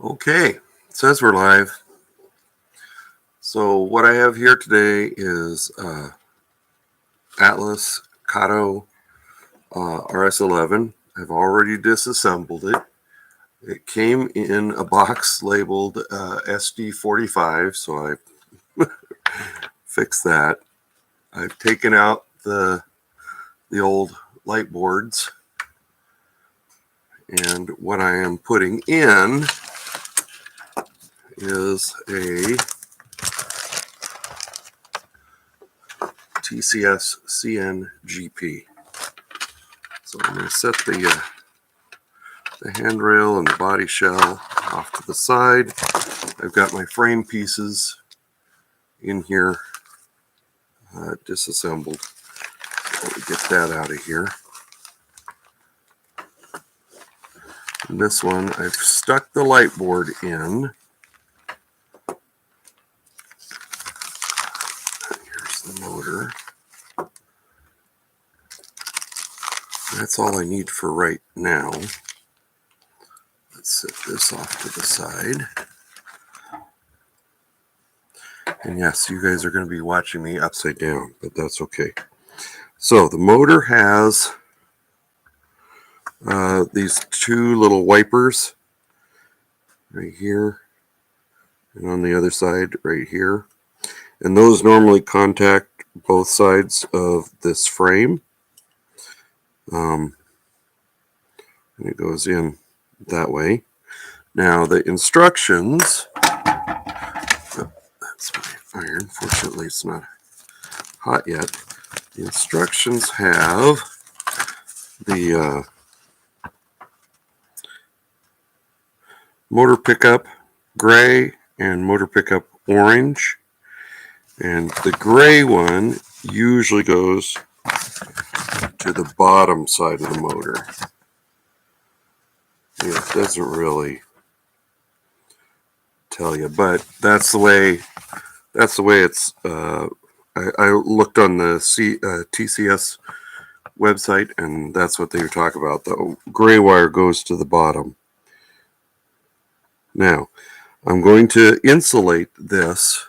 Okay, it says we're live. So what I have here today is Atlas Kato RS-11. I've already disassembled it. It came in a box labeled SD45, so I fixed that. I've taken out the old light boards, and what I am putting in is a TCS CNGP. So I'm going to set the handrail and the body shell off to the side. I've got my frame pieces in here disassembled. Let me get that out of here. And this one, I've stuck the light board in. Here's the motor. That's all I need for right now. Let's set this off to the side. And yes, you guys are going to be watching me upside down, but that's okay. So the motor has these two little wipers right here and on the other side right here. And those normally contact both sides of this frame. And it goes in that way. Now the instructions, that's my iron, fortunately it's not hot yet. The instructions have the motor pickup gray and motor pickup orange. And the gray one usually goes to the bottom side of the motor. It doesn't really tell you, but that's the way it's. I looked on the TCS website, and that's what they were talking about. The gray wire goes to the bottom. Now, I'm going to insulate this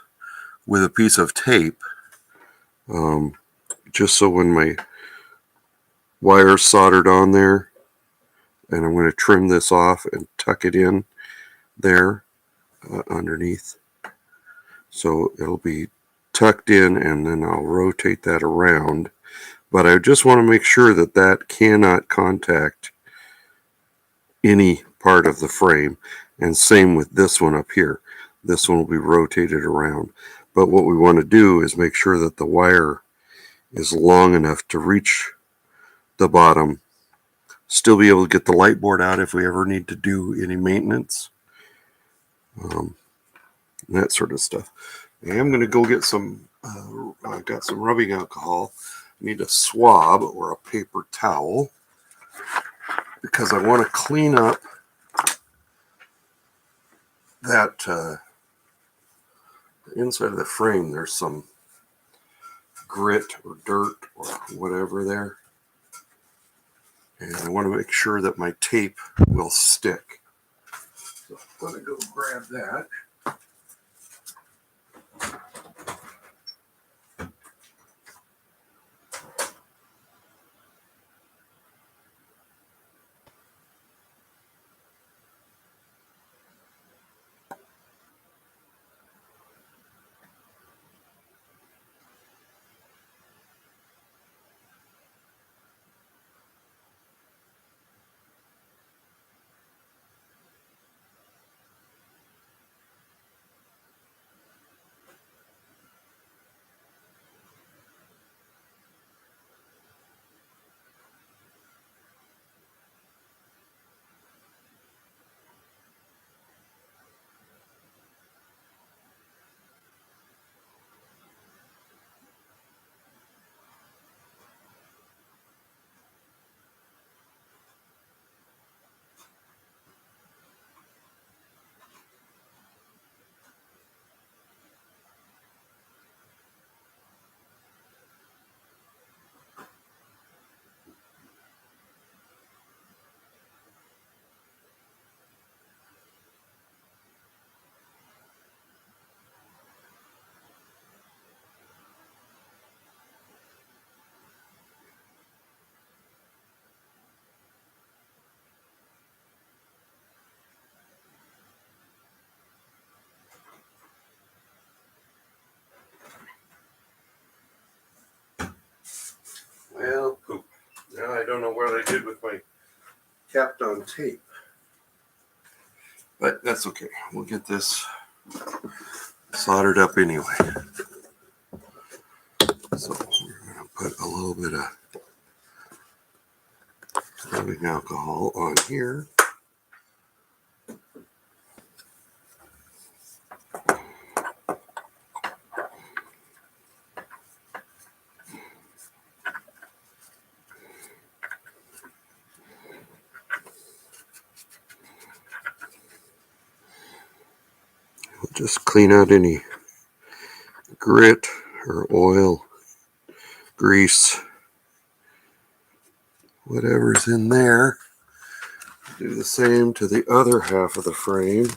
with a piece of tape, just so when my wire's soldered on there, and I'm going to trim this off and tuck it in there underneath. So it'll be tucked in, and then I'll rotate that around. But I just want to make sure that that cannot contact any part of the frame. And same with this one up here. This one will be rotated around. But what we want to do is make sure that the wire is long enough to reach the bottom, still be able to get the light board out if we ever need to do any maintenance, that sort of stuff. I'm going to go get some, I've got some rubbing alcohol. I need a swab or a paper towel because I want to clean up that the inside of the frame. There's some grit or dirt or whatever there. And I want to make sure that my tape will stick. So I'm going to go grab that. I don't know what I did with my capped on tape. But that's okay. We'll get this soldered up anyway. So we're going to put a little bit of rubbing alcohol on here. We'll just clean out any grit or oil, grease, whatever's in there. Do the same to the other half of the frame.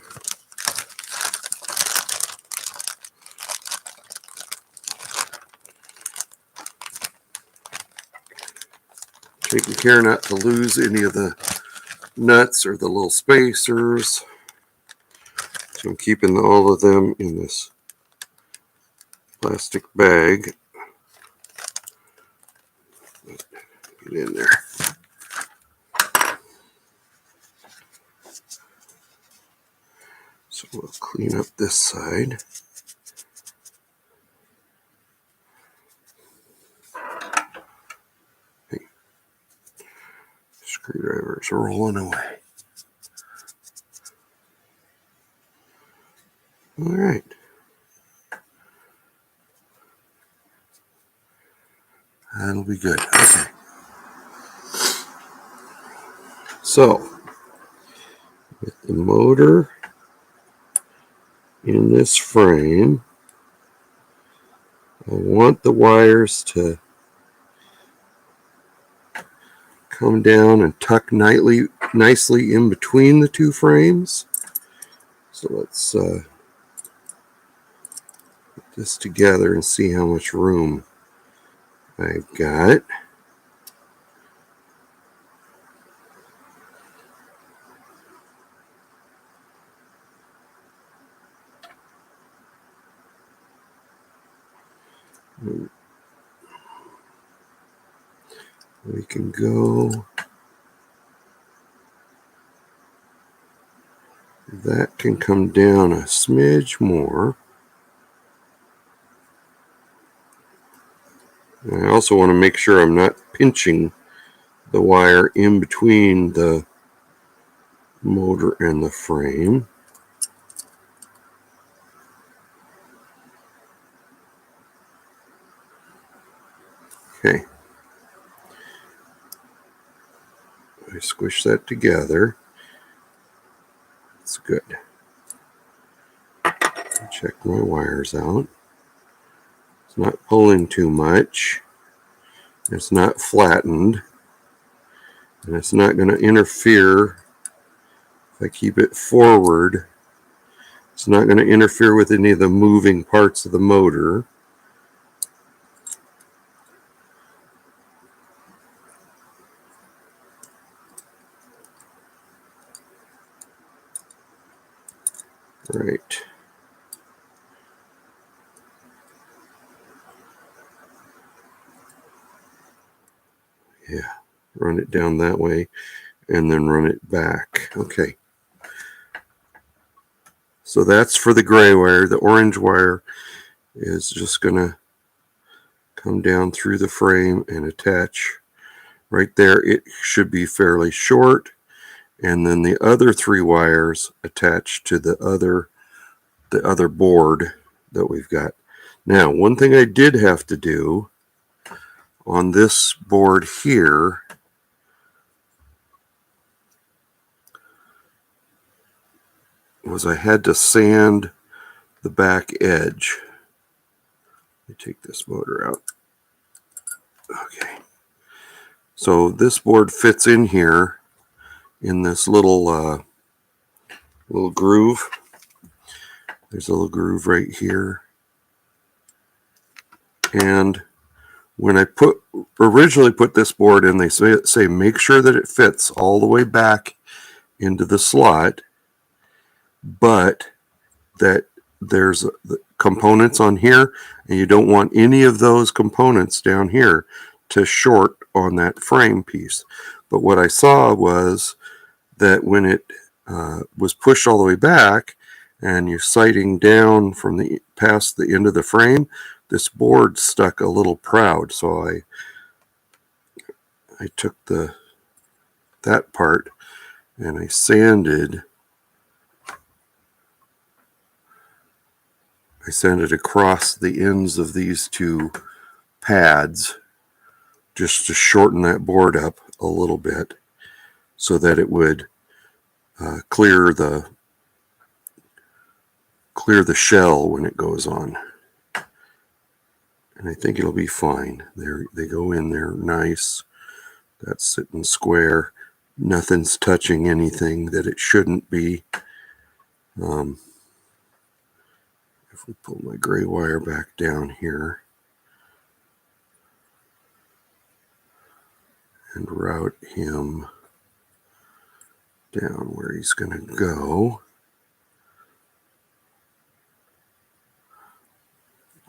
Taking care not to lose any of the nuts or the little spacers. So I'm keeping all of them in this plastic bag. Get in there. So we'll clean up this side. Hey, screwdriver's rolling away. All right. That'll be good. Okay. So, with the motor in this frame, I want the wires to come down and tuck nicely in between the two frames. So let's put this together and see how much room I've got. We can go. That can come down a smidge more. And I also want to make sure I'm not pinching the wire in between the motor and the frame. Okay. I squish that together. It's good. Check my wires out. It's not pulling too much. It's not flattened. And it's not going to interfere. If I keep it forward, it's not going to interfere with any of the moving parts of the motor. Right. Yeah, run it down that way and then run it back. Okay. So that's for the gray wire. The orange wire is just going to come down through the frame and attach right there. It should be fairly short. And then the other three wires attached to the other board that we've got. Now, one thing I did have to do on this board here was I had to sand the back edge. Let me take this motor out. Okay. So this board fits in here in this little groove. There's a little groove right here. And when I originally put this board in, they say make sure that it fits all the way back into the slot, but that there's the components on here, and you don't want any of those components down here to short on that frame piece. But what I saw was that when it was pushed all the way back and you're sighting down from the past the end of the frame, this board stuck a little proud. So I took that part and I sanded across the ends of these two pads just to shorten that board up a little bit so that it would clear the shell when it goes on. And I think it'll be fine. They go in there nice. That's sitting square. Nothing's touching anything that it shouldn't be. If we pull my gray wire back down here and route him down where he's going to go,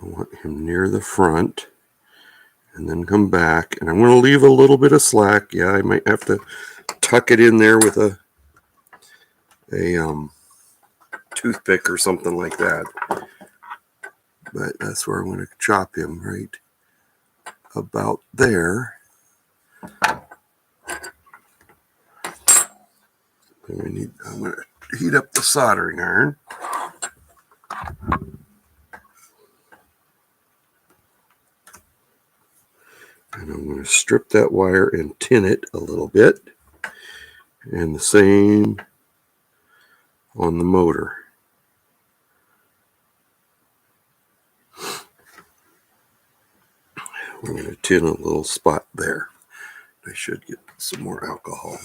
I want him near the front and then come back. And I'm going to leave a little bit of slack. Yeah, I might have to tuck it in there with a toothpick or something like that. But that's where I'm going to chop him, right about there. I'm going to heat up the soldering iron. And I'm going to strip that wire and tin it a little bit. And the same on the motor. We're going to tin a little spot there. I should get some more alcohol.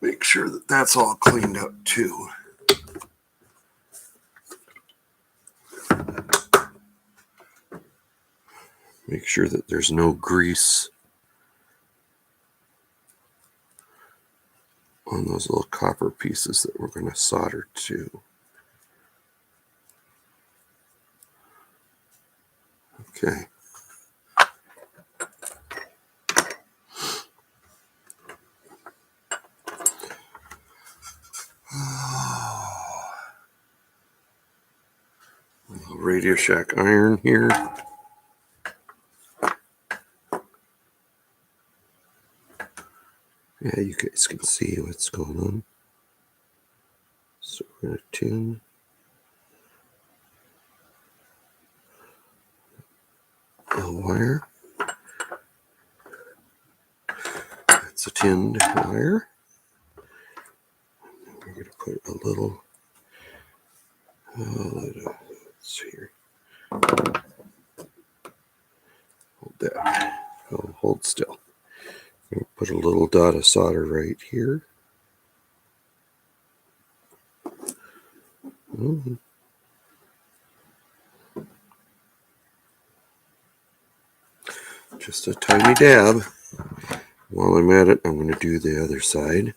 Make sure that that's all cleaned up too. Make sure that there's no grease on those little copper pieces that we're going to solder to. Okay. Radio Shack iron here. Yeah, you guys can see what's going on. So we're going to tin the wire. That's a tinned wire. We're going to put a little, let's see here. Hold that. Oh, hold still. I'm going to put a little dot of solder right here. Just a tiny dab. While I'm at it, I'm going to do the other side.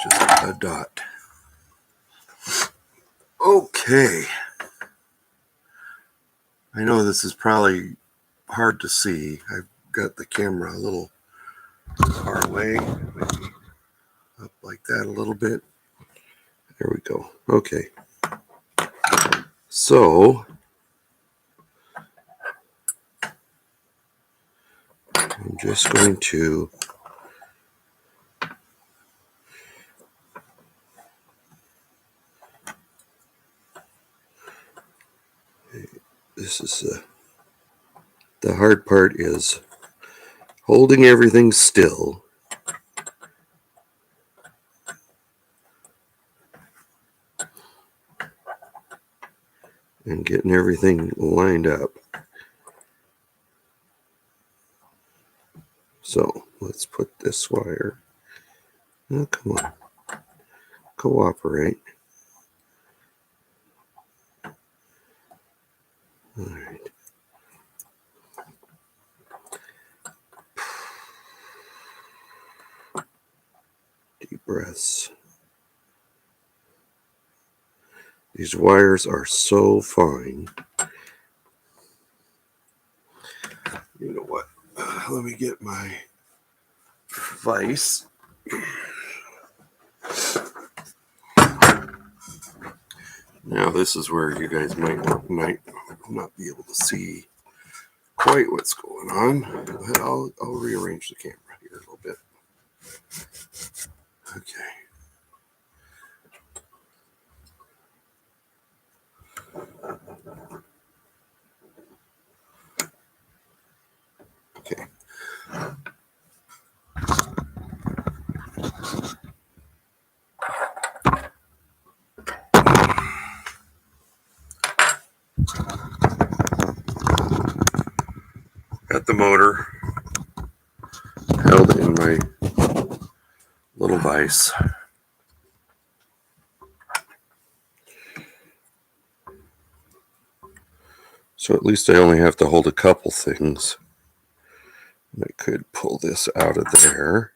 Just a dot. Okay. I know this is probably hard to see. I've got the camera a little far away. Maybe up like that a little bit. There we go. Okay. So I'm just going to this is the hard part is holding everything still and getting everything lined up. So let's put this wire. Oh, come on. Cooperate. All right. breaths. These wires are so fine. You know what? Let me get my vise. Now this is where you guys might not be able to see quite what's going on, but I'll rearrange the camera here a little bit. Okay. Okay. Got the motor held in my little vise. So at least I only have to hold a couple things. I could pull this out of there.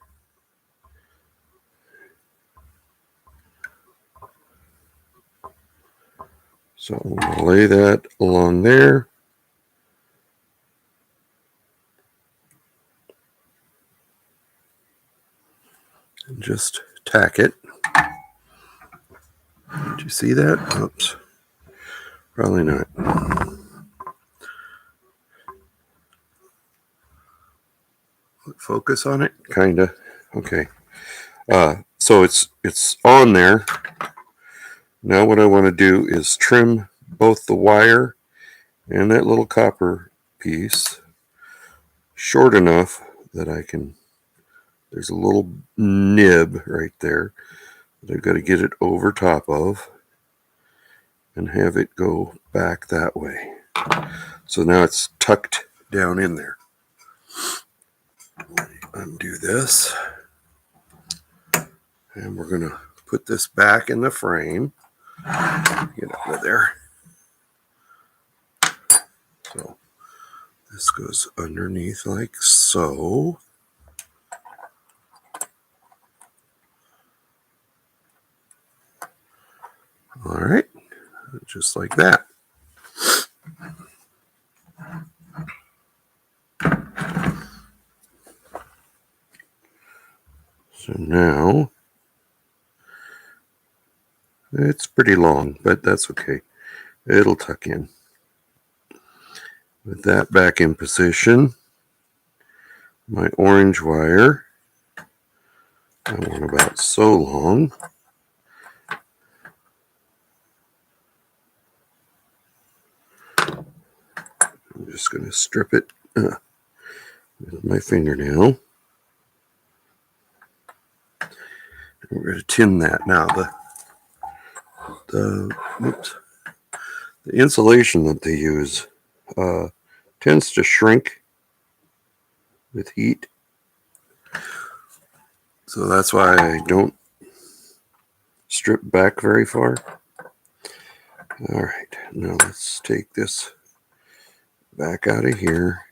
So I'm going to lay that along there. And just tack it. Did you see that? Oops. Probably not. Focus on it? Kinda. Okay. So it's on there. Now what I want to do is trim both the wire and that little copper piece short enough that I can, there's a little nib right there that I've got to get it over top of and have it go back that way. So now it's tucked down in there. Undo this. And we're going to put this back in the frame. Get out of there. So this goes underneath like so. All right, just like that. So now it's pretty long, but that's okay. It'll tuck in. With that back in position, my orange wire, I want about so long. I'm just going to strip it with my fingernail. We're going to tin that now. The insulation that they use tends to shrink with heat. So that's why I don't strip back very far. All right, now let's take this back out of here.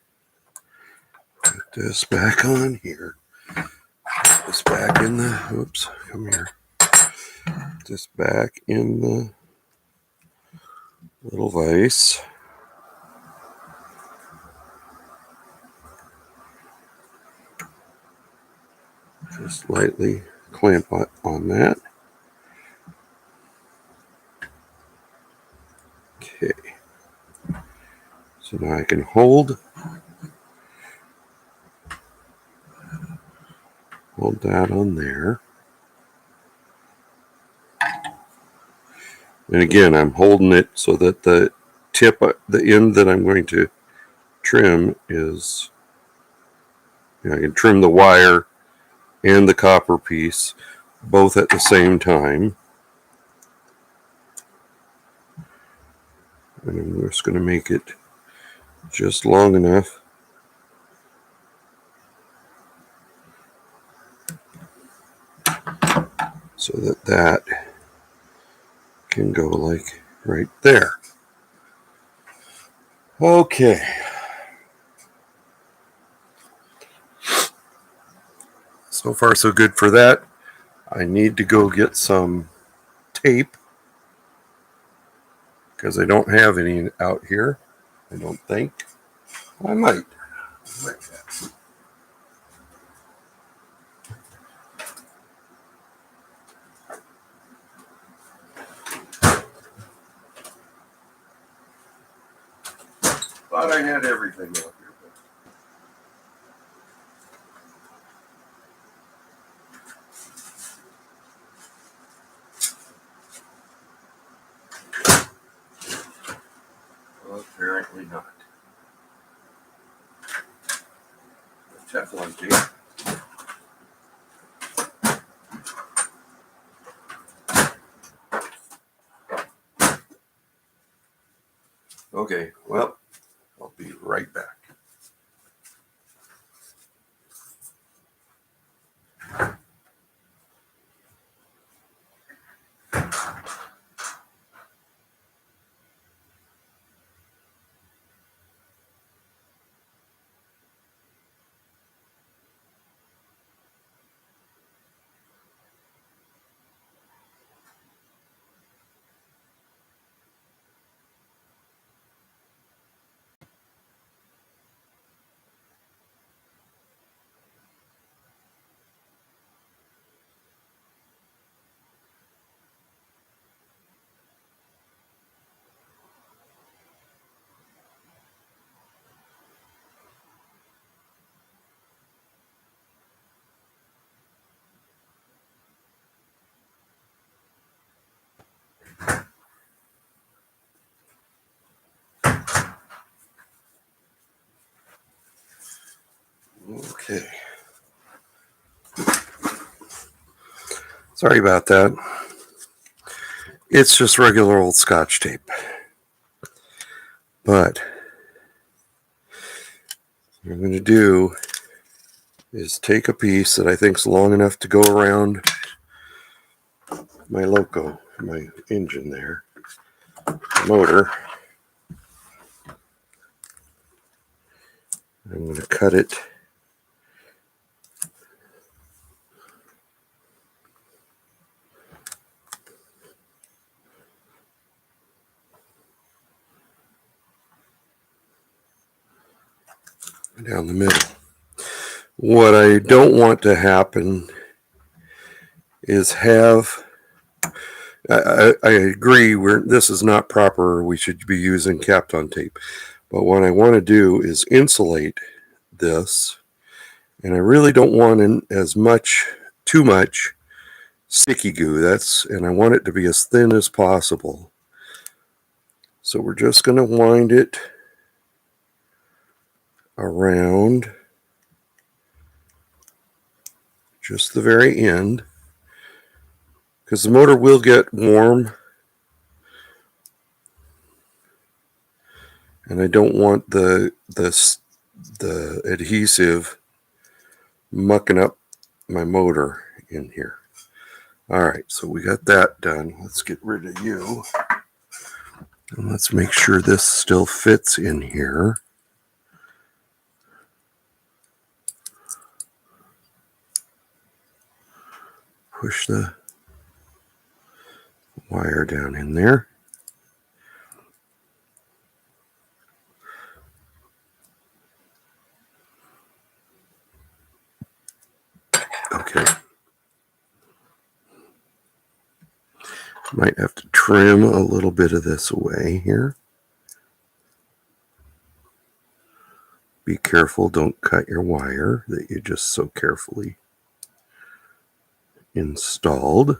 Put this back on here. Put this back in the, oops, come here. Put this back in the little vise. Just lightly clamp on that. Okay. So now I can hold that on there. And again, I'm holding it so that the tip, the end that I'm going to trim is, I can trim the wire and the copper piece both at the same time. And I'm just going to make it just long enough so that that can go like right there. Okay. So far so good for that. I need to go get some tape because I don't have any out here. I don't think. I might. Thought I had everything out here. Well, apparently not. The Teflon tape. Okay, well, I'll be right back. Okay. Sorry about that. It's just regular old Scotch tape. But what I'm going to do is take a piece that I think is long enough to go around my loco, my engine there, motor. I'm going to cut it down the middle. What I don't want to happen is have, I agree, this is not proper, we should be using Kapton tape, but what I want to do is insulate this, and I really don't want too much sticky goo, and I want it to be as thin as possible. So we're just going to wind it around just the very end, because the motor will get warm, and I don't want the adhesive mucking up my motor in here. All right, so we got that done. Let's get rid of you, and let's make sure this still fits in here. Push the wire down in there. Okay. Might have to trim a little bit of this away here. Be careful, don't cut your wire that you just so carefully installed.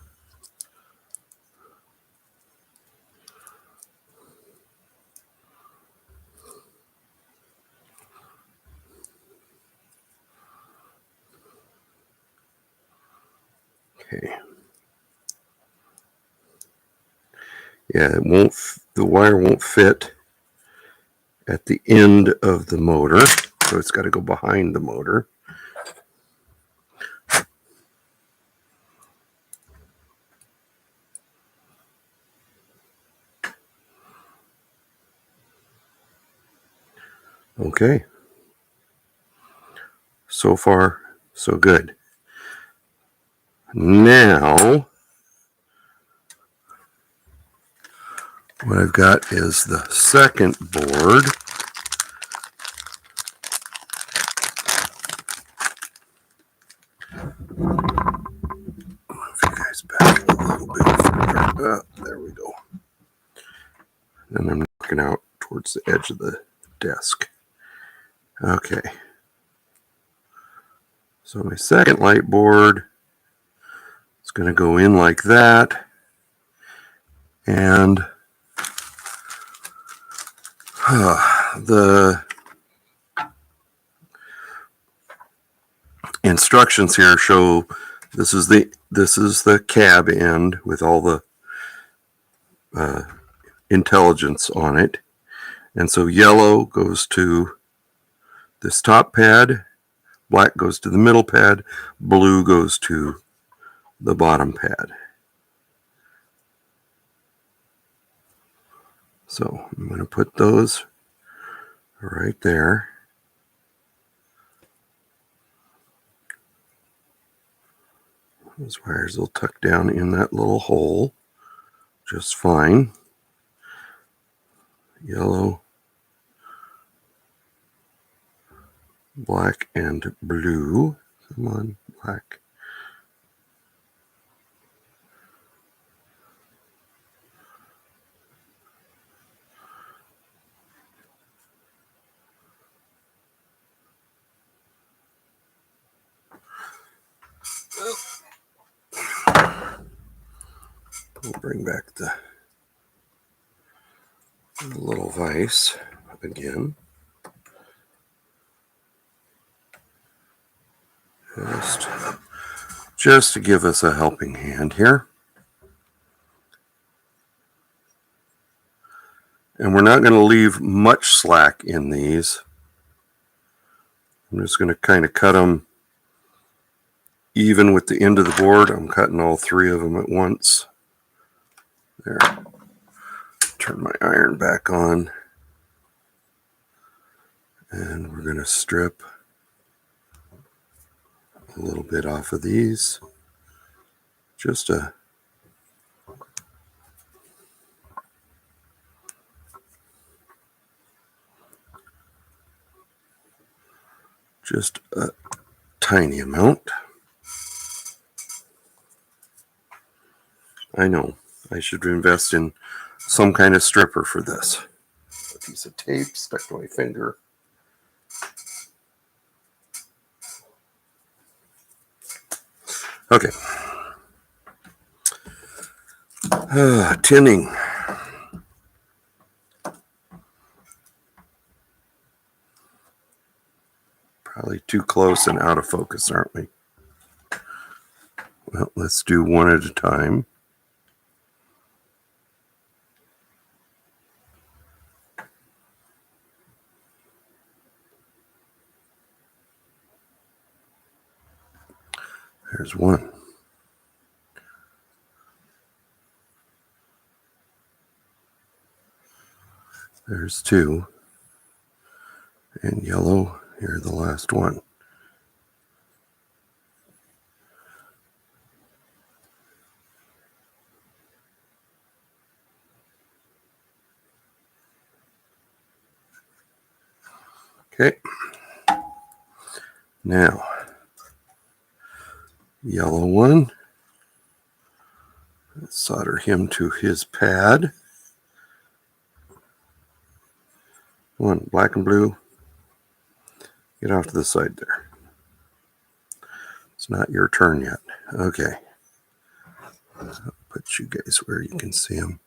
Okay. Yeah, the wire won't fit at the end of the motor, so it's got to go behind the motor. Okay. So far, so good. Now, what I've got is the second board. Move you guys back a little bit further. There we go. And I'm knocking out towards the edge of the desk. Okay. So my second light board is going to go in like that. And the instructions here show this is the cab end with all the intelligence on it. And so yellow goes to this top pad, black goes to the middle pad, blue goes to the bottom pad. So I'm going to put those right there. Those wires will tuck down in that little hole just fine. Yellow, black, and blue. Come on, black. We'll bring back the little vise again. Just to give us a helping hand here. And we're not going to leave much slack in these. I'm just going to kind of cut them even with the end of the board. I'm cutting all three of them at once. There. Turn my iron back on. And we're going to strip a little bit off of these. Just a tiny amount. I know, I should invest in some kind of stripper for this. A piece of tape stuck to my finger. Okay. Tinning. Probably too close and out of focus, aren't we? Well, let's do one at a time. There's one. There's two. And yellow, here the last one. Okay. Now, yellow one. Let's solder him to his pad. One, black and blue. Get off to the side there. It's not your turn yet. Okay. I'll put you guys where you can see them.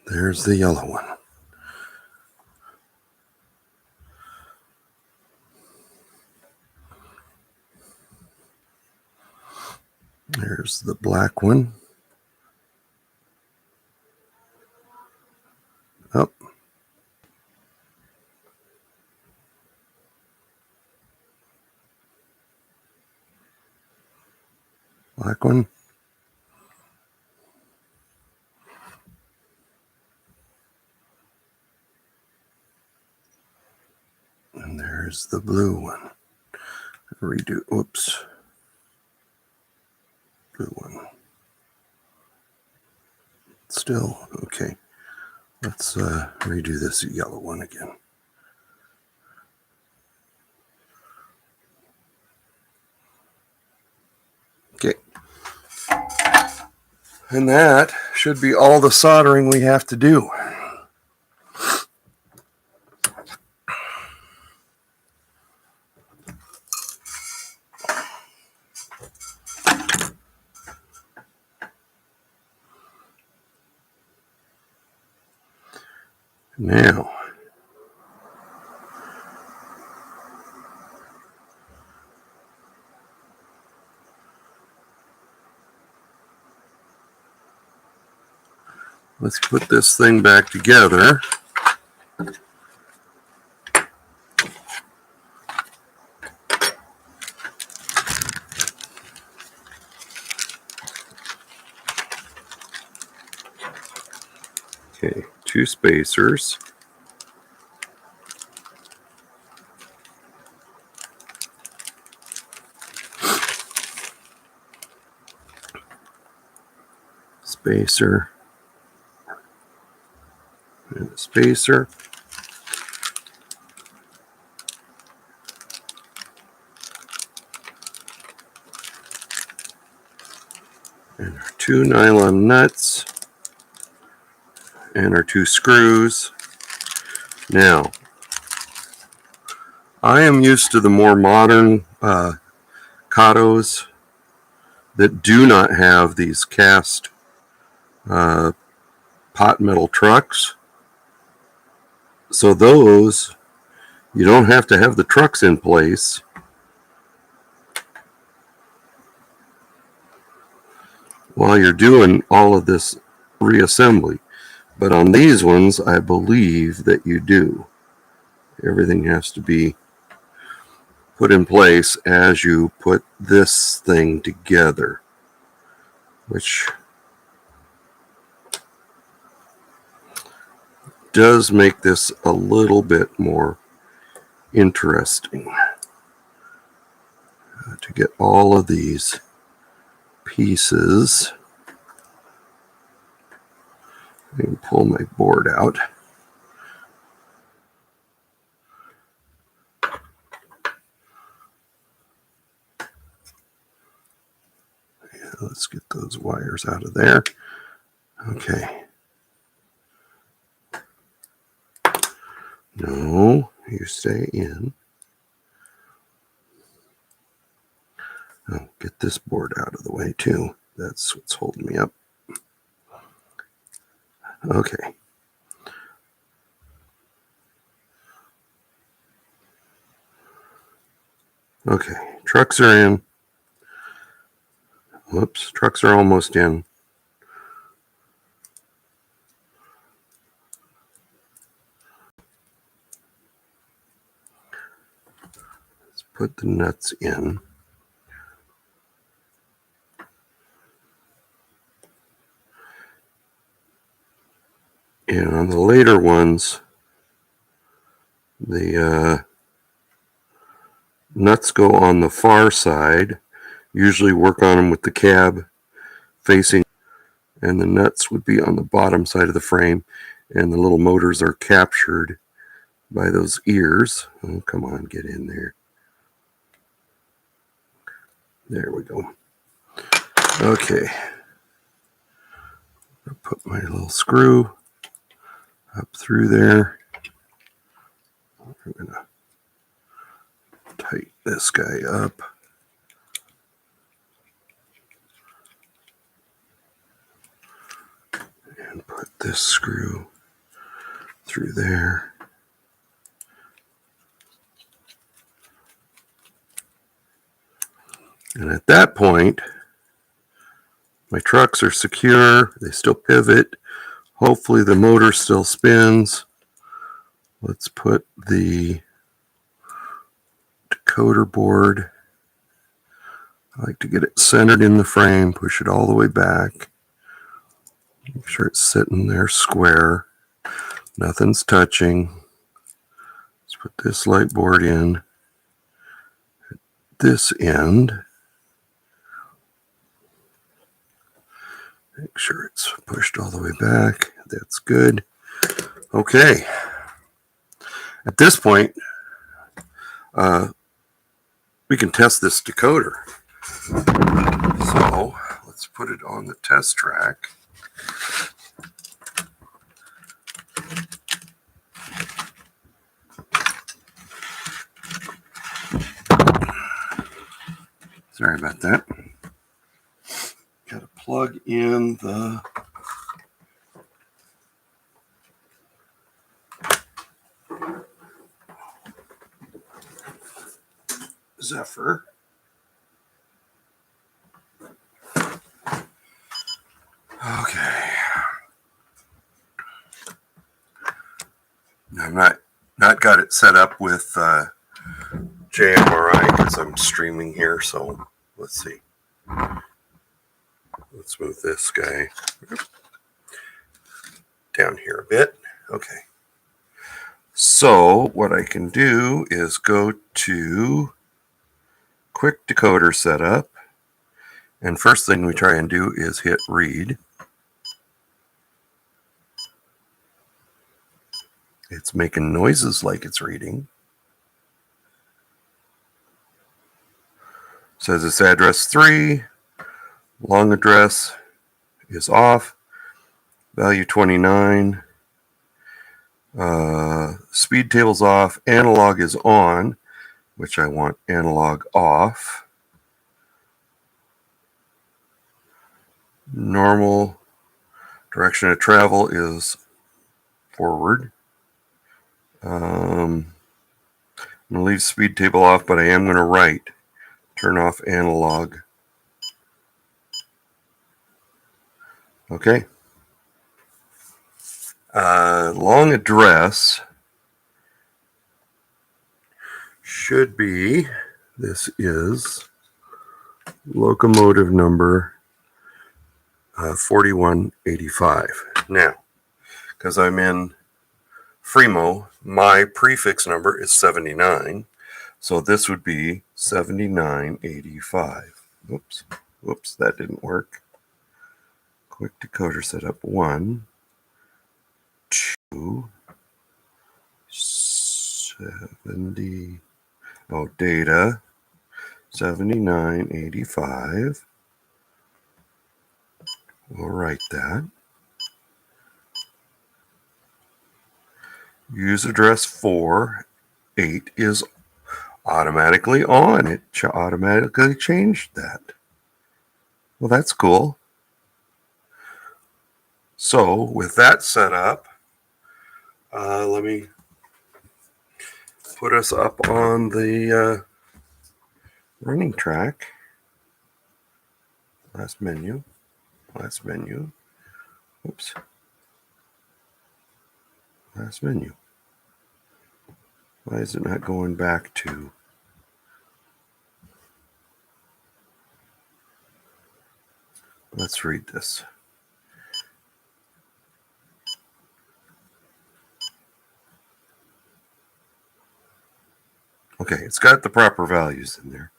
There's the yellow one. There's the black one. Up. Black one. Where's the blue one? Redo, whoops. Blue one. Still, okay. Let's redo this yellow one again. Okay. And that should be all the soldering we have to do. Now, let's put this thing back together. Okay, 2 spacers. Spacer. And a spacer. And our 2 nylon nuts. And our 2 screws. Now, I am used to the more modern Katos that do not have these cast pot metal trucks. So those, you don't have to have the trucks in place. While you're doing all of this reassembly. But on these ones, I believe that you do. Everything has to be put in place as you put this thing together, which does make this a little bit more interesting to get all of these pieces. I can pull my board out. Yeah, let's get those wires out of there. Okay. No, you stay in. Oh, get this board out of the way too. That's what's holding me up. Okay. Okay, trucks are in. Whoops, trucks are almost in. Let's put the nuts in. And on the later ones, the nuts go on the far side. Usually work on them with the cab facing, and the nuts would be on the bottom side of the frame, and the little motors are captured by those ears. Oh, come on, get in there. There we go. Okay. I'll put my little screw up through there. We're going to tighten this guy up. And put this screw through there. And at that point, my trucks are secure. They still pivot. Hopefully the motor still spins. Let's put the decoder board. I like to get it centered in the frame, push it all the way back. Make sure it's sitting there square. Nothing's touching. Let's Put this light board in this end. Make sure it's pushed all the way back. That's good. Okay. At this point, we can test this decoder. So let's put it on the test track. Sorry about that. Got to plug in the Zephyr. Okay. I'm not got it set up with JMRI because I'm streaming here. So let's see. Let's move this guy down here a bit. Okay. So what I can do is go to Quick Decoder Setup. And first thing we try and do is hit read. It's making noises like it's reading. Says it's address 3. Long address is off. Value 29. Speed table's off. Analog is on, which I want analog off. Normal direction of travel is forward. I'm going to leave speed table off, but I am going to write. Turn off analog. Okay. Long address should be, this is locomotive number 4185. Now, because I'm in Fremo, my prefix number is 79. So this would be 7985. Whoops, that didn't work. Quick decoder setup 1, 2, 70. Oh, data 7985. We'll write that. Use address 4. 8 is automatically on. It automatically changed that. Well, that's cool. So with that set up, let me put us up on the running track. Last menu. Oops. Last menu. Why is it not going back to? Let's read this. Okay, it's got the proper values in there.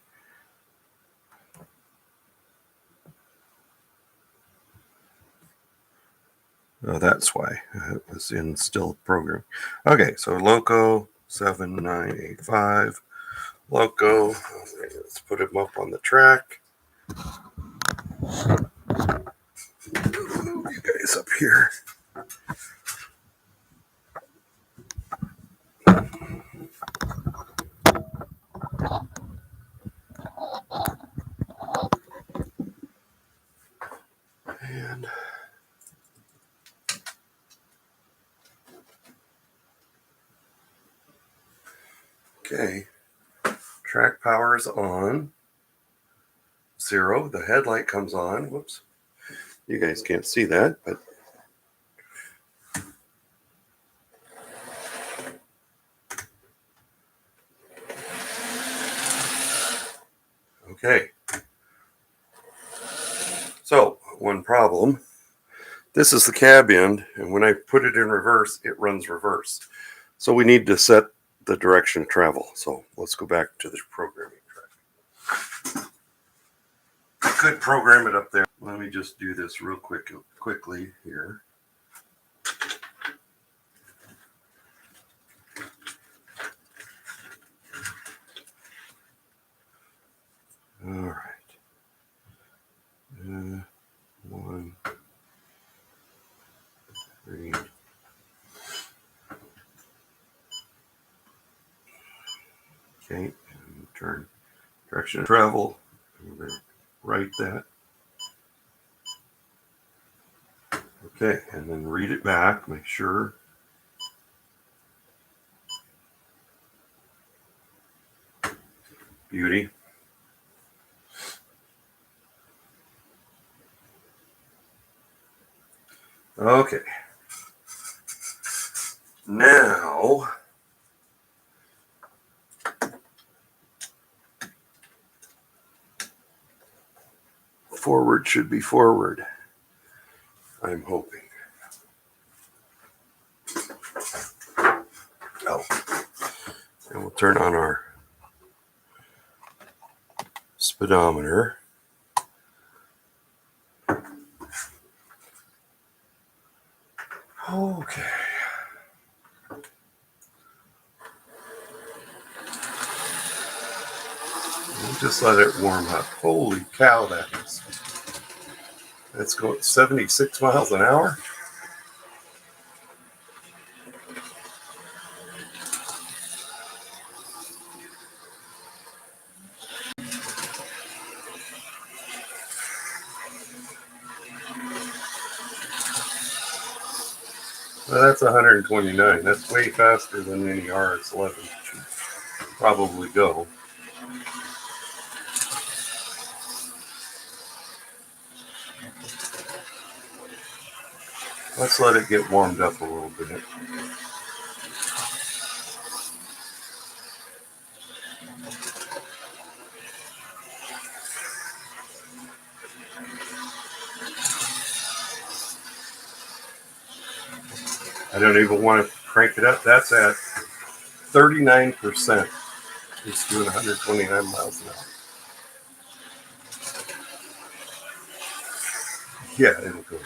Oh, that's why it was in still program. Okay, so loco 7985. Loco, let's put him up on the track. You guys up here. And okay, track power is on. 0. The headlight comes on. Whoops. You guys can't see that, but okay. So, one problem. This is the cab end, and when I put it in reverse, it runs reverse. So we need to set the direction of travel. So let's go back to the programming track. I could program it up there. Let me just do this real quickly here. All right. 1, 3. Okay, and turn direction of travel. I'm going to write that. Okay, and then read it back. Make sure. Beauty. Okay. Now, forward should be forward. I'm hoping. Oh. And we'll turn on our speedometer. Okay. We'll just let it warm up. Holy cow, that's going 76 miles an hour. Well, that's 129. That's way faster than any RS-11 should probably go. Let's let it get warmed up a little bit. I don't even want to crank it up. That's at 39%. It's doing 129 miles an hour. Yeah, it'll go.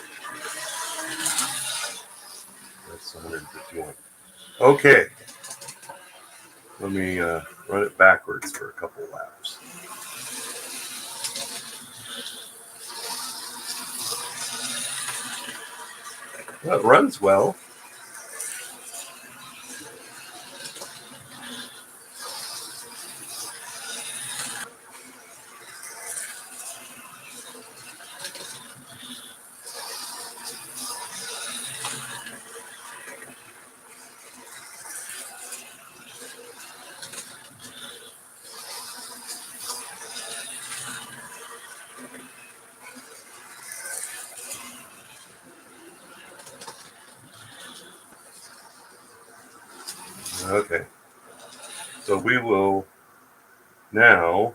That's 151. Okay. Let me run it backwards for a couple laps. Well, it runs well. Okay. So we will now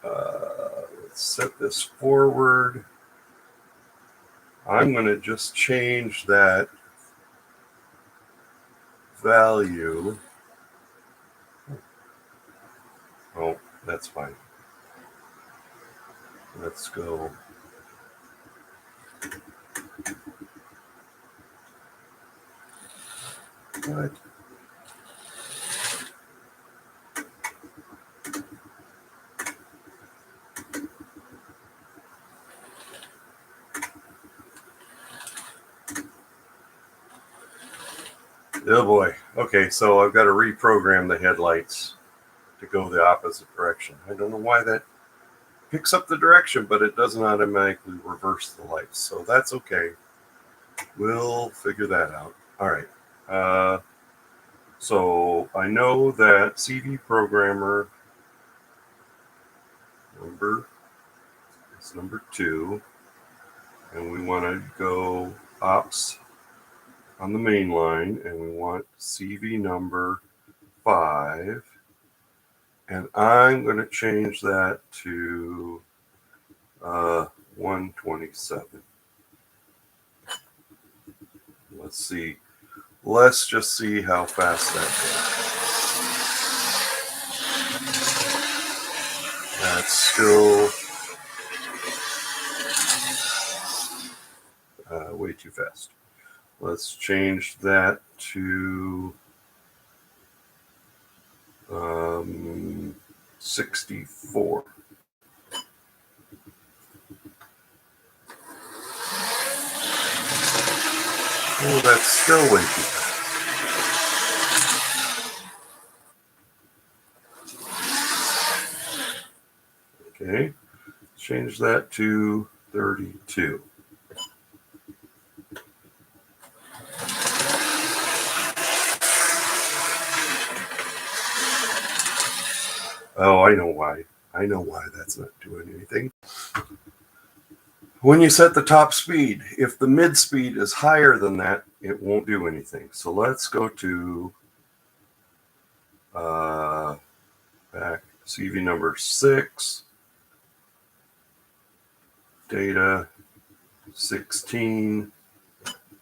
let's set this forward. I'm going to just change that value. Oh, that's fine. Let's go. What? Oh boy. Okay, so I've got to reprogram the headlights to go the opposite direction. I don't know why that picks up the direction, but it doesn't automatically reverse the lights. So that's okay. We'll figure that out. All right. So I know that CV programmer number is number 2, and we want to go ops on the main line, and we want CV number 5, and I'm going to change that to 127. Let's see let's just see how fast that goes. That's still way too fast. Let's change that to 64. Oh, that's still way too fast. Okay, change that to 32. Oh, I know why. I know why that's not doing anything. When you set the top speed, if the mid speed is higher than that, it won't do anything. So let's go to back CV number 6, data 16,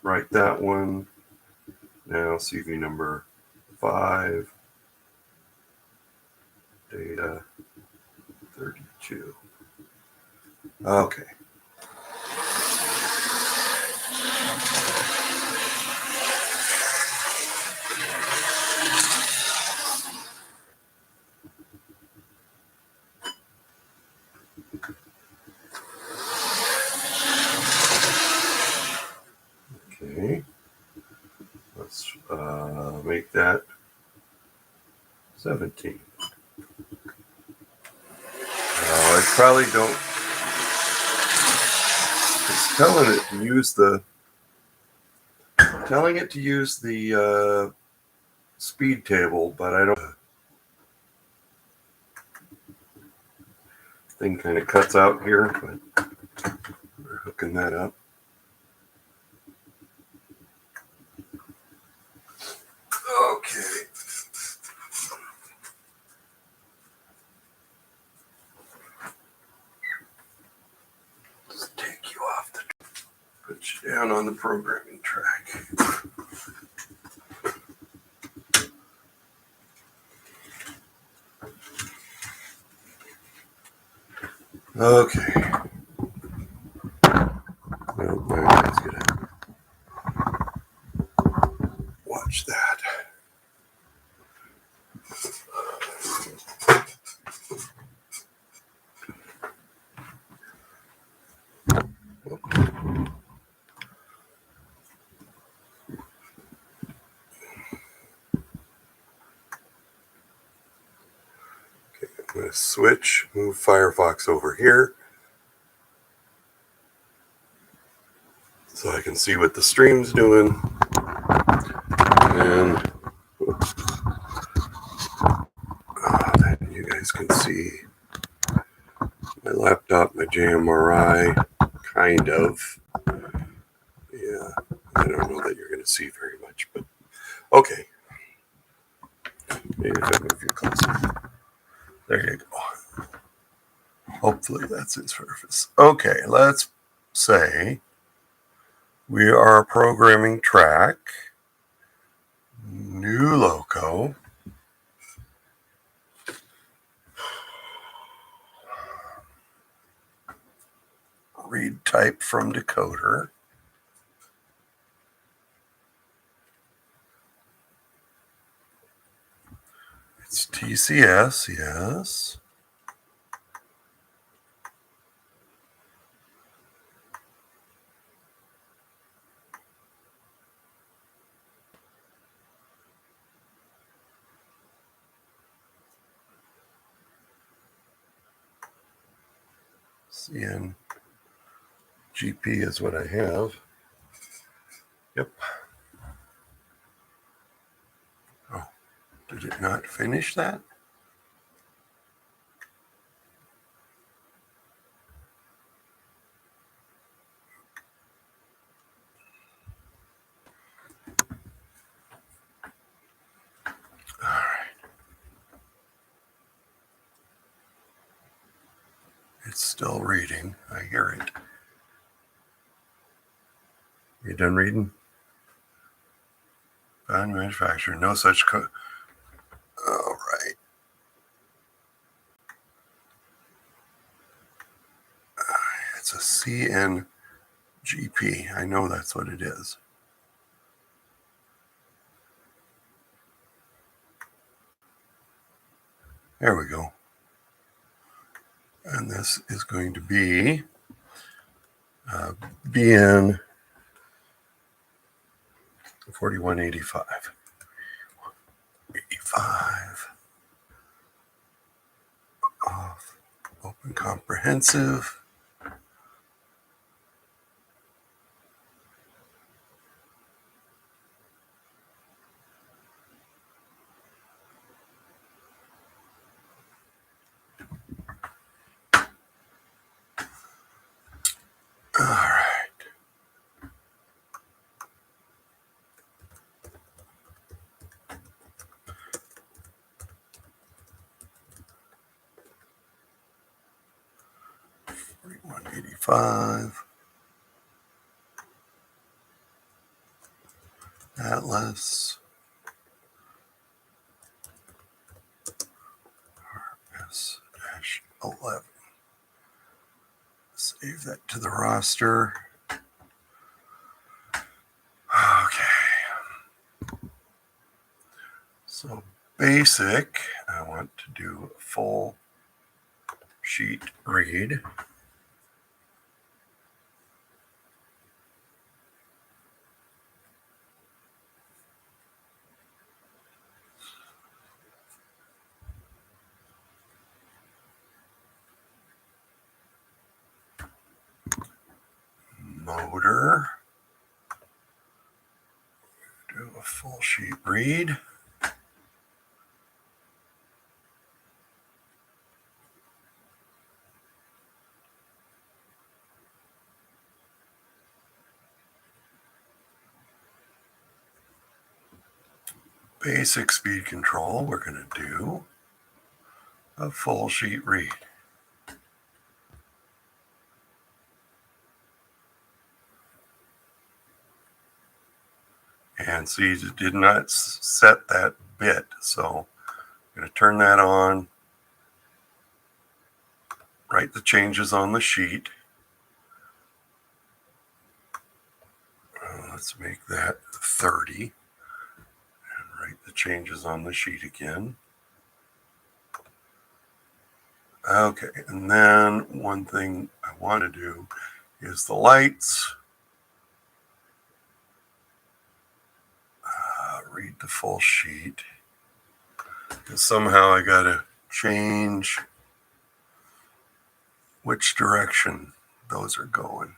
write that one. Now CV number 5, data 32. Okay. Okay. Let's make that 17. I probably don't. It's telling it to use the speed table, but I don't. Thing kind of cuts out here, but we're hooking that up. Okay. Just take you off put you down on the programming track. Okay. Well, my guy's gonna watch that. Okay, I'm gonna switch, move Firefox over here, so I can see what the stream's doing. And then you guys can see my laptop, my JMRI, kind of. Yeah, I don't know that you're going to see very much, but okay. Maybe if I move you closer. There you go. Hopefully that's in surface. Okay, let's say we are programming track, new loco. Read type from decoder. It's TCS, yes. CN GP is what I have. Yep. Oh, did it not finish that? All right. It's still reading. I hear it. You done reading? Bond manufacturer, no such All right. It's a CNGP. I know that's what it is. There we go. And this is going to be BN 4185. 85. Off. Open comprehensive. All right. $41.85. Atlas. RS-11. Save that to the roster. Okay. So basic, I want to do a full sheet read. Motor. Do a full sheet read. Basic speed control, we're going to do a full sheet read. And see, it did not set that bit, so I'm going to turn that on, write the changes on the sheet. Let's make that 30 and write the changes on the sheet again. Okay, and then one thing I want to do is the lights. Read the full sheet. Because somehow I got to change which direction those are going.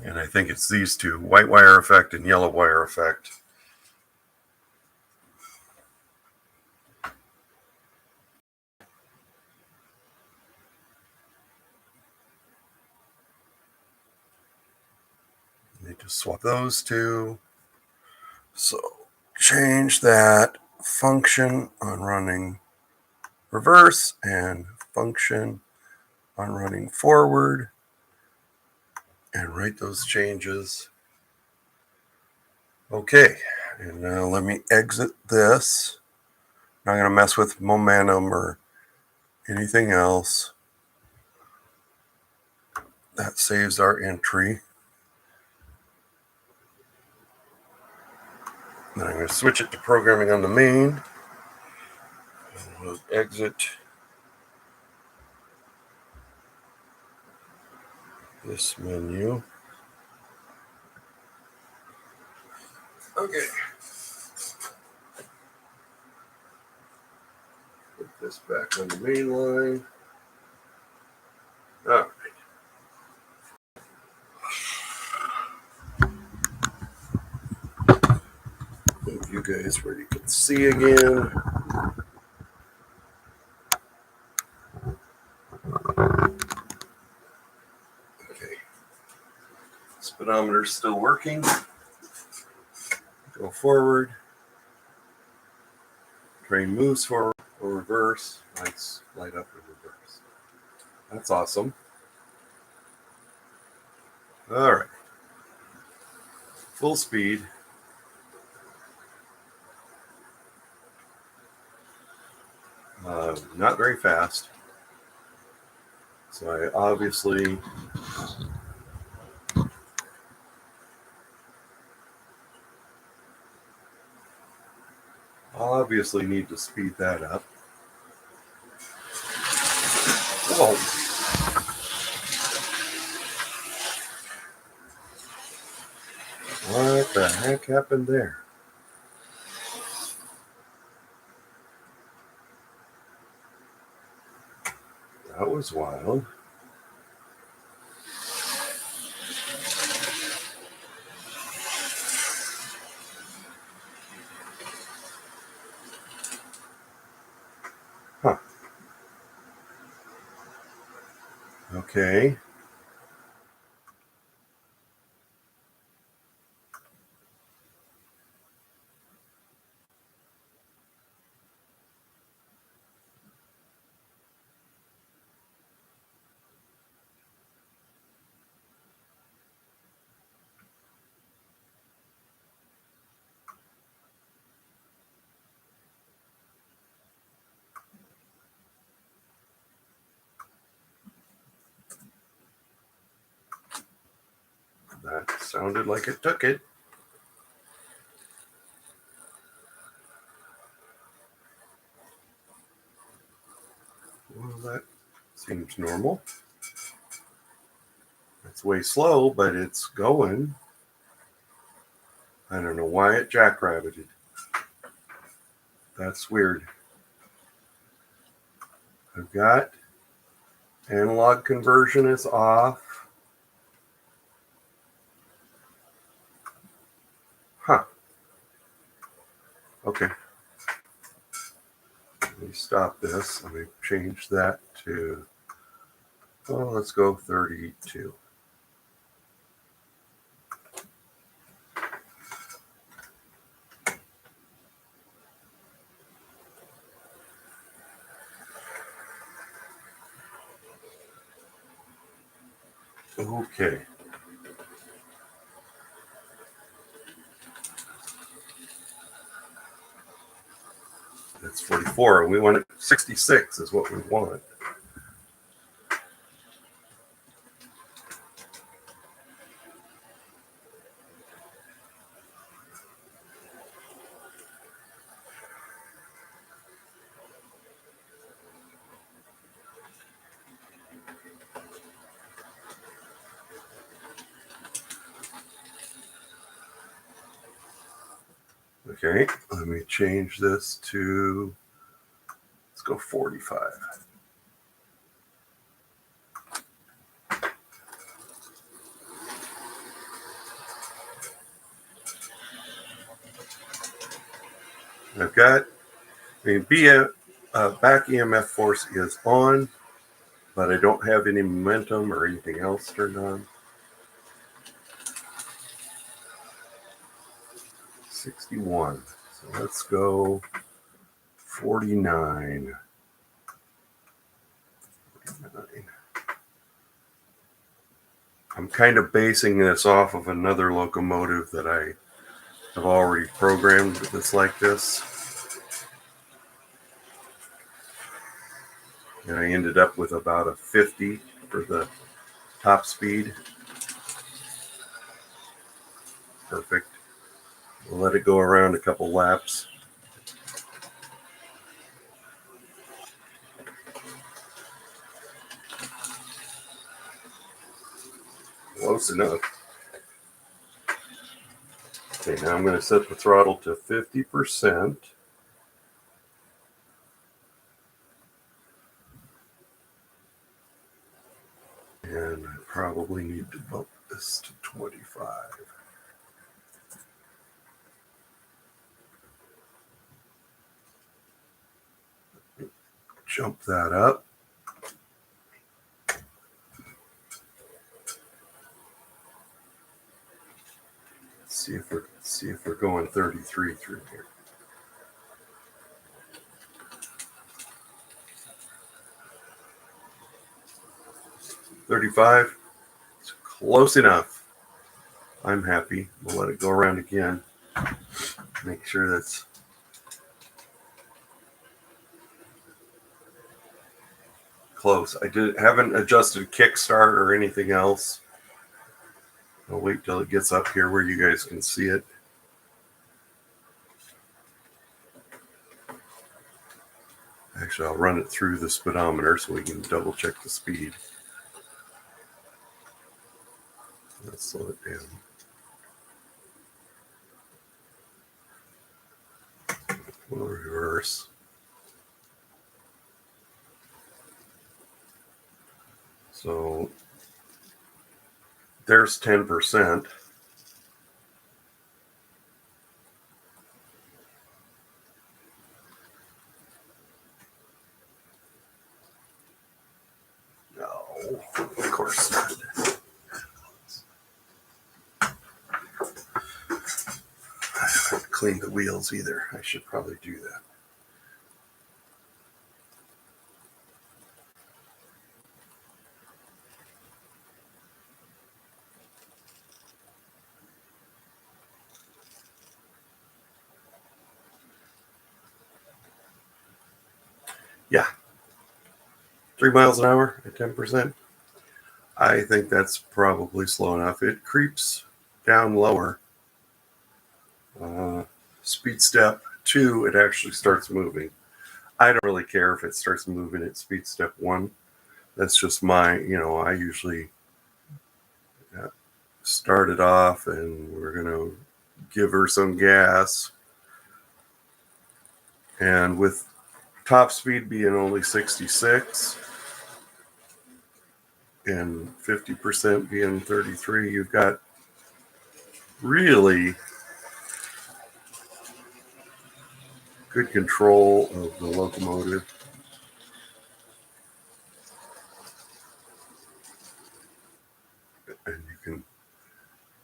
And I think it's these two, white wire effect and yellow wire effect. Need to swap those two. So change that function on running reverse and function on running forward and write those changes. Okay, and now let me exit this. Not going to mess with momentum or anything else. That saves our entry. Then I'm going to switch it to programming on the main. And we'll exit this menu. Okay. Put this back on the main line. All right. Move you guys where you can see again. Okay. Speedometer's still working. Go forward. Train moves forward or reverse. Lights light up in reverse. That's awesome. All right. Full speed. Not very fast. So I obviously need to speed that up. Whoa. What the heck happened there? That was wild. Huh. Okay. That sounded like it took it. Well, that seems normal. It's way slow, but it's going. I don't know why it jackrabbited. That's weird. I've got analog conversion is off. Huh. Okay. Let me stop this. Let me change that to, well, let's go 32. Okay. That's 44. We want it 66 is what we want. Okay, let me change this to, let's go 45. I've got, back EMF force is on, but I don't have any momentum or anything else turned on. 61. So let's go 49. 49. I'm kind of basing this off of another locomotive that I have already programmed that's like this. And I ended up with about a 50 for the top speed. Perfect. We'll let it go around a couple laps. Close enough. Okay, now I'm going to set the throttle to 50%. And I probably need to bump this to 25. Jump that up. See if we're going 33 through here. 35. It's close enough. I'm happy. We'll let it go around again. Make sure that's close. I haven't adjusted kickstart or anything else. I'll wait till it gets up here where you guys can see it. Actually, I'll run it through the speedometer so we can double check the speed. Let's slow it down. We'll reverse. So there's 10%. No, of course not. I haven't cleaned the wheels either. I should probably do that. Yeah. 3 miles an hour at 10%. I think that's probably slow enough. It creeps down lower. Speed step 2, it actually starts moving. I don't really care if it starts moving at speed step 1. That's just my, I usually start it off and we're going to give her some gas. And with top speed being only 66 and 50% being 33, you've got really good control of the locomotive. And you can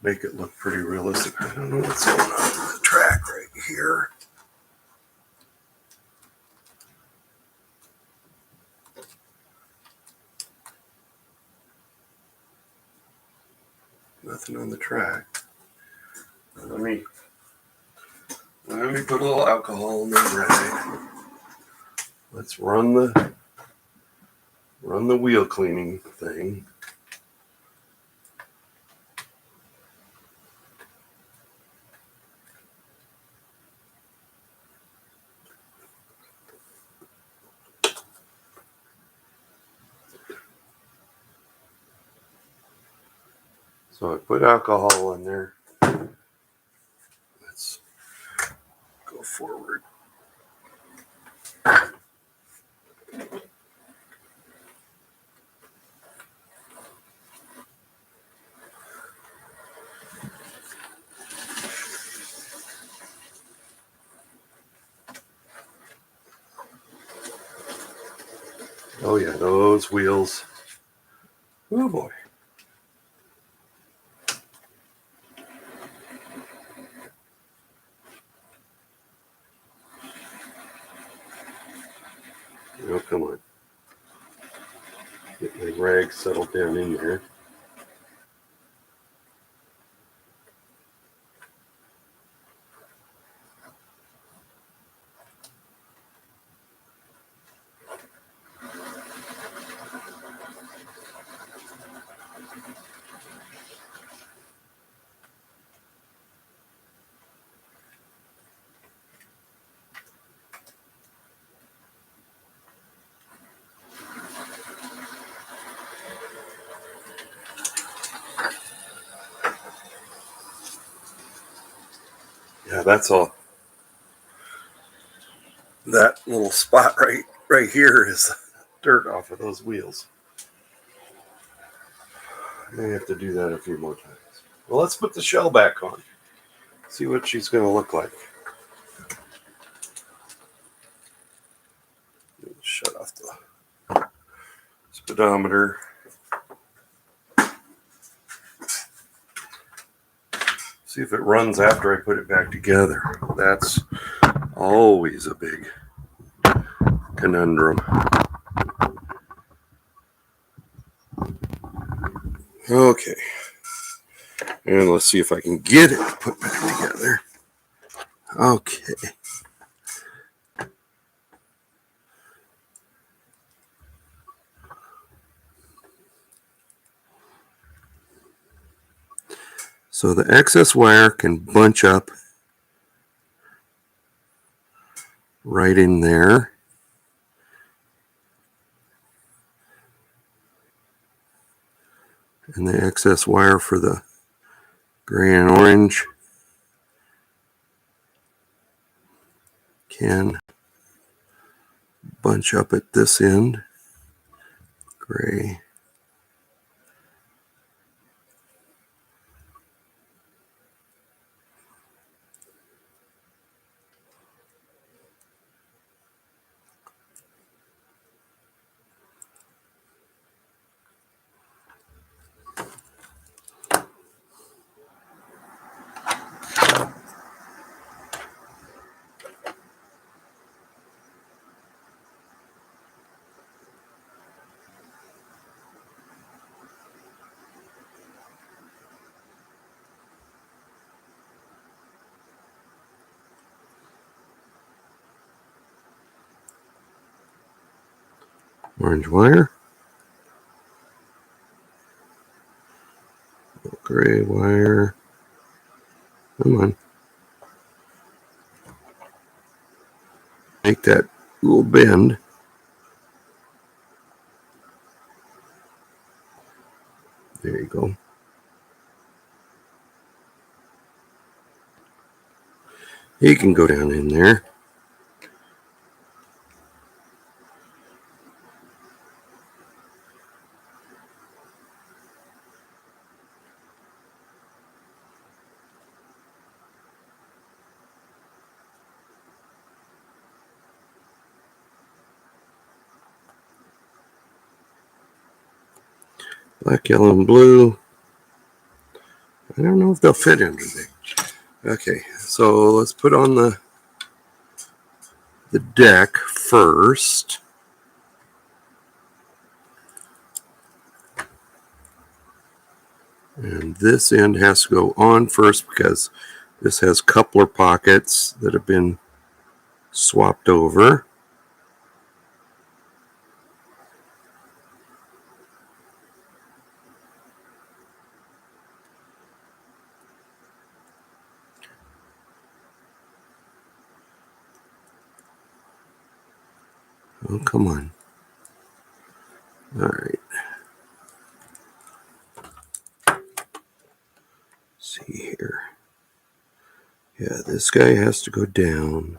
make it look pretty realistic. I don't know what's going on the track right here. Nothing on the track. Let me put a little alcohol in the rag. Let's run the wheel cleaning thing. So I put alcohol in there. Let's go forward. Oh yeah, those wheels. Oh boy. Oh, come on. Get my rag settled down in there. Yeah, that's all. That little spot right here is dirt off of those wheels. I may have to do that a few more times. Well, let's put the shell back on. See what she's going to look like. Shut off the speedometer. See if it runs after I put it back together. That's always a big conundrum. Okay. And let's see if I can get it put back together. Okay. So the excess wire can bunch up right in there. And the excess wire for the gray and orange can bunch up at this end. Gray. Orange wire. Gray wire. Come on. Make that little bend. There you go. He can go down in there. Black, yellow, and blue. I don't know if they'll fit under there. Okay, so let's put on the deck first. And this end has to go on first because this has coupler pockets that have been swapped over. Oh, come on. All right. Let's see here. Yeah, this guy has to go down.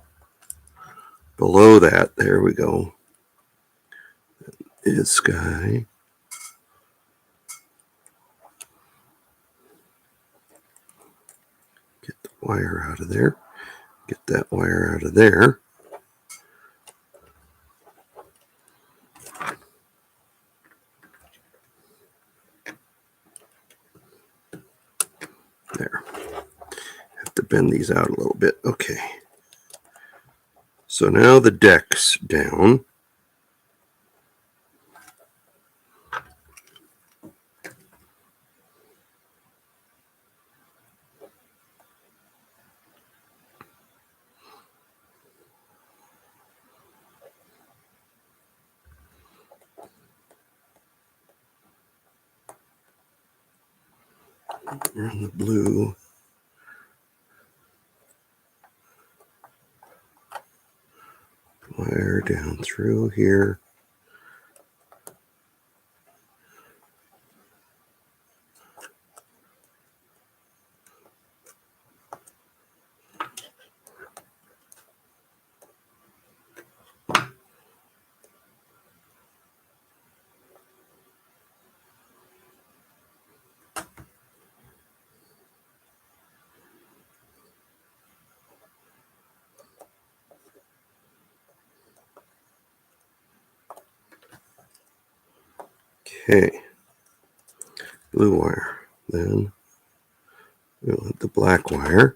Below that, there we go. This guy. Get the wire out of there. Get that wire out of there. There. Have to bend these out a little bit. Okay. So now the deck's down. Run the blue. Wire down through here. Okay. Blue wire. Then we'll hit the black wire.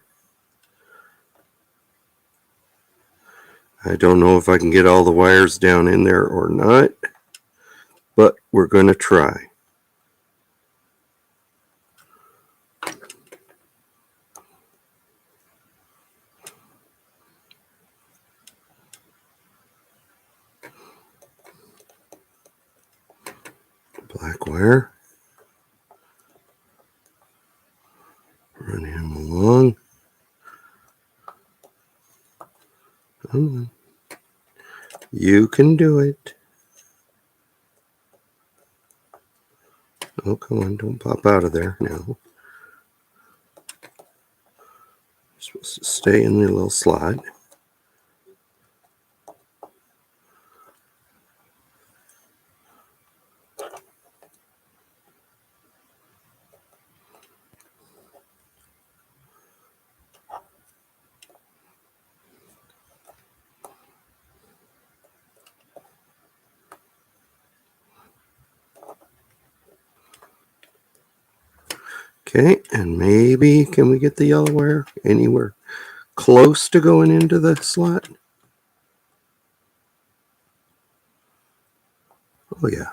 I don't know if I can get all the wires down in there or not, but we're going to try. wire. Run him along. Oh, you can do it. Oh, come on, don't pop out of there now. You're supposed to stay in the little slot. Okay, and maybe can we get the yellow wire anywhere close to going into the slot? Oh yeah.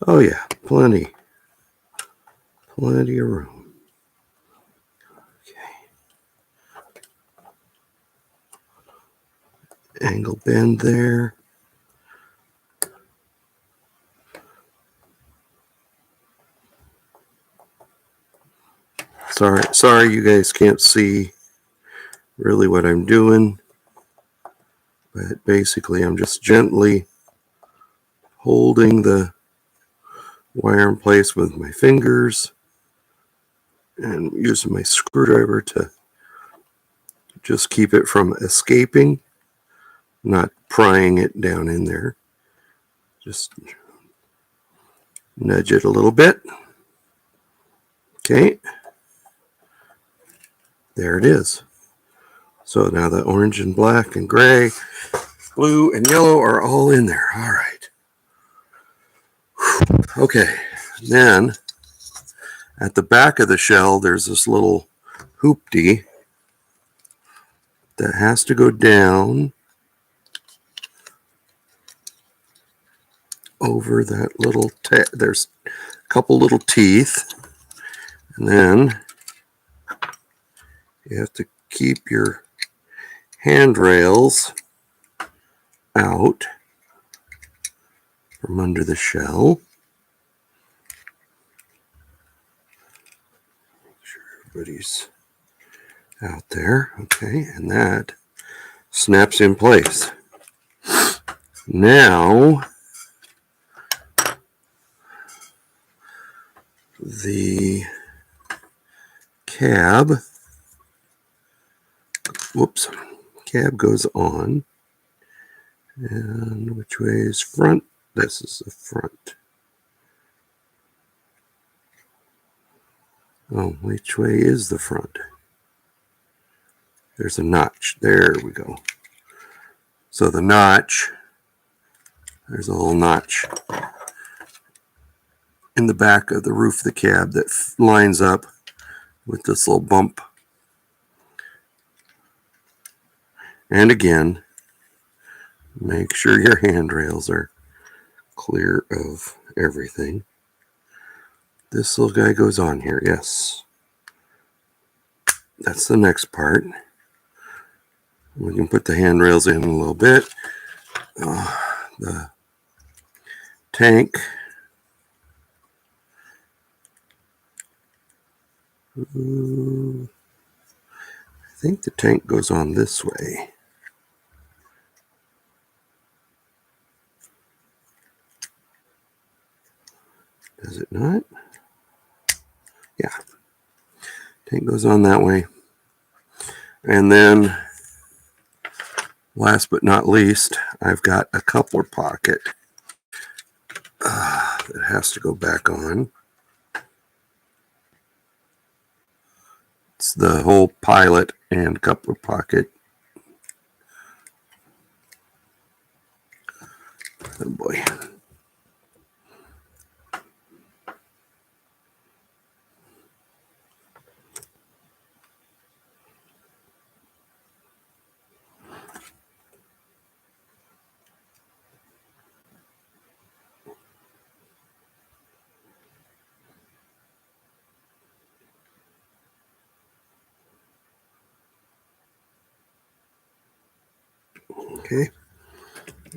Oh yeah, plenty of room. Okay. Angle bend there. Sorry you guys can't see really what I'm doing, but basically I'm just gently holding the wire in place with my fingers and using my screwdriver to just keep it from escaping, not prying it down in there. Just nudge it a little bit. Okay, there it is. So now the orange and black and gray, blue and yellow are all in there. All right. Okay, then at the back of the shell, there's this little hoopty that has to go down over that little, there's a couple little teeth, and then you have to keep your handrails out from under the shell. Make sure everybody's out there. Okay, and that snaps in place. Now the cab goes on. And which way is front? This is the front. Oh, which way is the front? There's a notch. There we go. So the notch, there's a little notch in the back of the roof of the cab that lines up with this little bump. And again, make sure your handrails are clear of everything. This little guy goes on here, yes. That's the next part. We can put the handrails in a little bit. The tank. I think the tank goes on this way. Does it not? Yeah. Tank goes on that way. And then, last but not least, I've got a coupler pocket that has to go back on. It's the whole pilot and coupler pocket. Oh boy. Okay,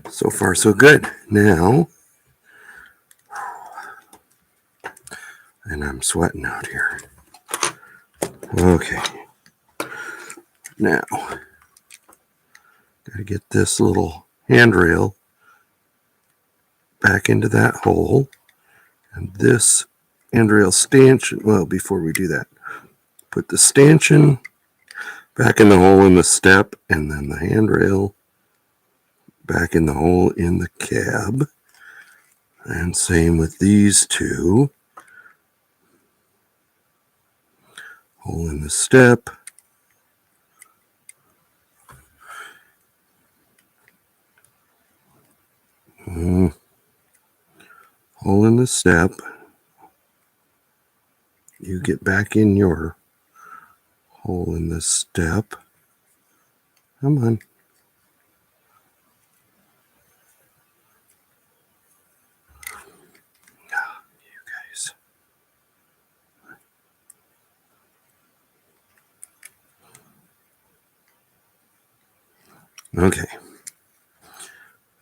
so far so good. Now, And I'm sweating out here. Okay. Now, gotta get this little handrail back into that hole. And this handrail stanchion, well, before we do that, put the stanchion back in the hole in the step, and then the handrail back in the hole in the cab. And same with these two. Hole in the step. Hole in the step. You get back in your hole in the step. Come on. You guys. Okay.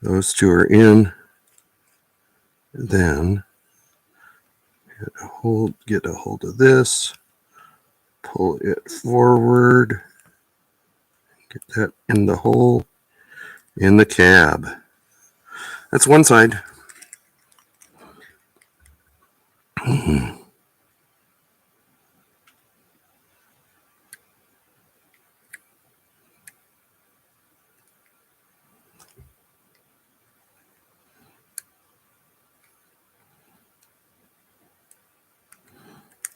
Those two are in. Then get a hold of this. Pull it forward. Get that in the hole in the cab. That's one side.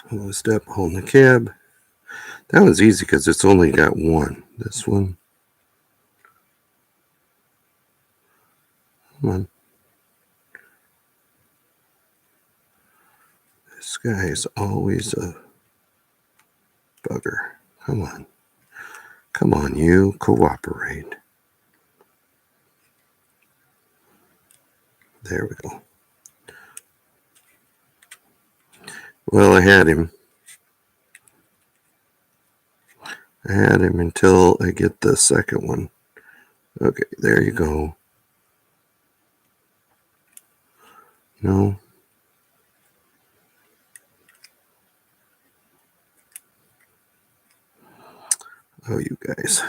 Hole the step, hole in the cab. That was easy because it's only got one. This one. Come on. This guy is always a bugger. Come on. Come on, you. Cooperate. There we go. Well, I had him. I had him until I get the second one. Okay, there you go. No. Oh, you guys.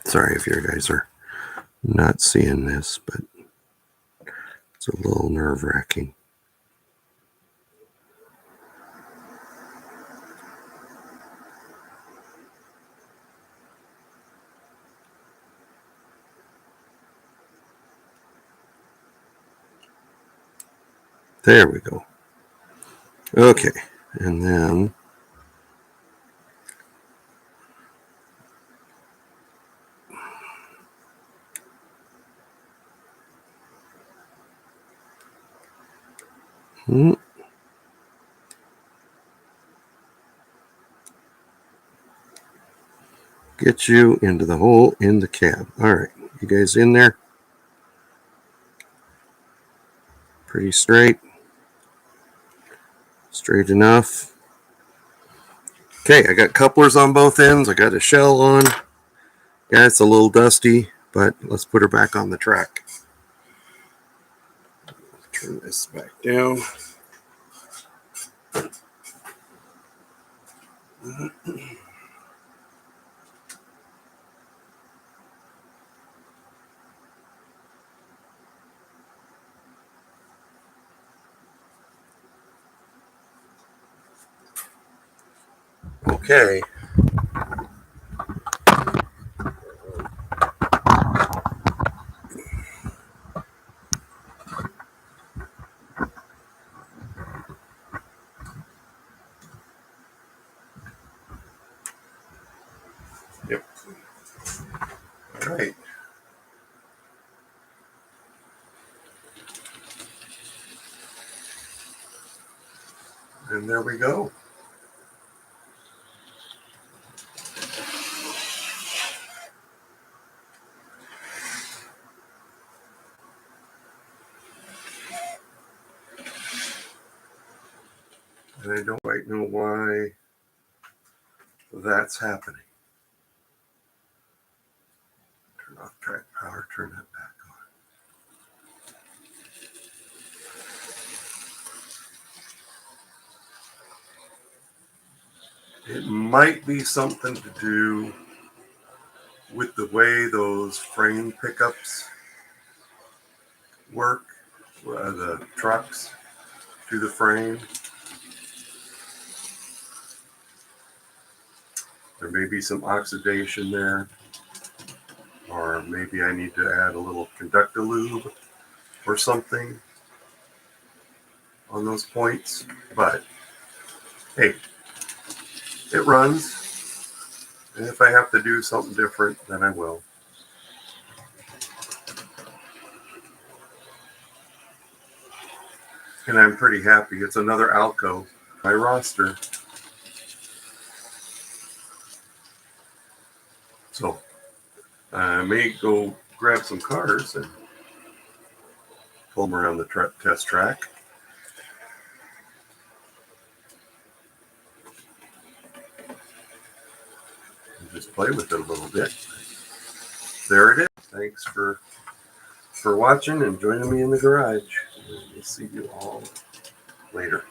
Sorry if you guys are not seeing this, but it's a little nerve-wracking. There we go. Okay, and then get you into the hole in the cab. All right, you guys in there? Pretty straight. Straight enough. Okay, I got couplers on both ends. I got a shell on. Yeah, it's a little dusty, but let's put her back on the track. Turn this back down. Okay. Yep. All right. And there we go. And I don't quite know why that's happening. Turn off track power, turn that back It might be something to do with the way those frame pickups work, the trucks to the frame. There may be some oxidation there, or maybe I need to add a little conductor lube or something on those points. But hey, it runs, and if I have to do something different, then I will. And I'm pretty happy. It's another Alco, my roster. So I may go grab some cars and pull them around the test track. And just play with it a little bit. There it is. Thanks for watching and joining me in the garage. We'll see you all later.